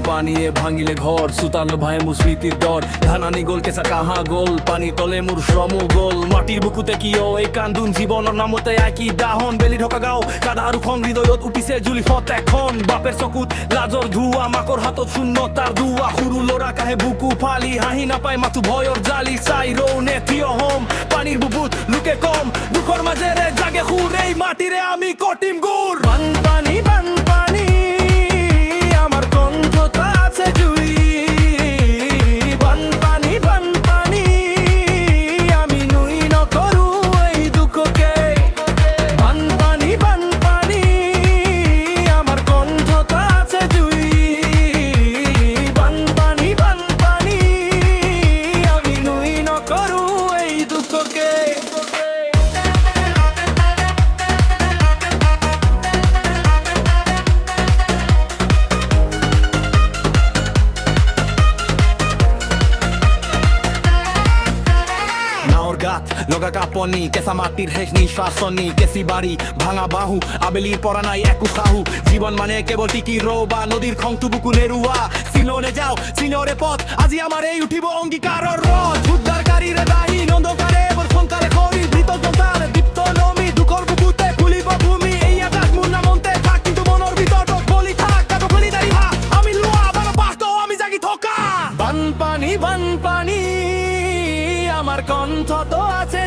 পানিয়ে ভাঙিলে ঘর সুতালো ভাই মু স্মৃতির দর ধানানি গোল কেসা কাহা গোল পানি তলে মোর শ্রম গোল মাটির বুকুতে কিয় এই কান্দুন জীবনৰ নামতে আকি দাহন বেলি ঢকা গাঁও কাদা আৰু খন হৃদয়ত উঠিছে জুলি ফত এখন বাপের চকুত লাজৰ ধুৱা মাকৰ হাতত শূন্যতাৰ দুৱা সৰু ল'ৰা কাহে বুকু ফালি হাঁহি নাপায় মাথো ভয়ৰ জালি চাই ৰৌনে থিয় হম পানীৰ বুকুত লোকে কম দুখৰ মাজেৰে জাগে সুৰ এই মাটিৰে আমি কটিম গুৰ বানপানী বানপানী আমার কণ্ঠতা আছে জুই বানপানী বানপানী আমি নুই নকৰো এই দুখকে বানপানী বানপানী আমার কণ্ঠতা আছে জুই বানপানী বানপানী আমি নুই নকৰো এই দুখকে গাত লগা কাপনি কেঁচা মাটিৰ শেষ নিশ্বাসনি কেঁচি বাৰী ভাঙা বাহু আবেলিৰ পৰা নাই একো সাহু জীৱন মানে কেৱল টিকি ৰবা নদীৰ খংটো বুকু নেৰুৱা চিলনে যাও চিলৰে পথ আজি আমাৰ এই উঠিব অংগীকাৰৰ ৰথ উদ্ধাৰকাৰীৰে বাহিনী অন্ধকাৰে বৰ সোনকালে খৰি বৃতজনতাৰে দীপ্ত নমি দুখৰ বুকুতে ফুলিব ভূমি এই আকাশ মোৰ নামতে থাক কিন্তু মনৰ ভিতৰত বলি থাক কাটো খুলি দাৰি হা আমি লোৱা বাৰ পাহতো আমি জাগি থকা বানপানী বানপানী আমার কণ্ঠ তো আছে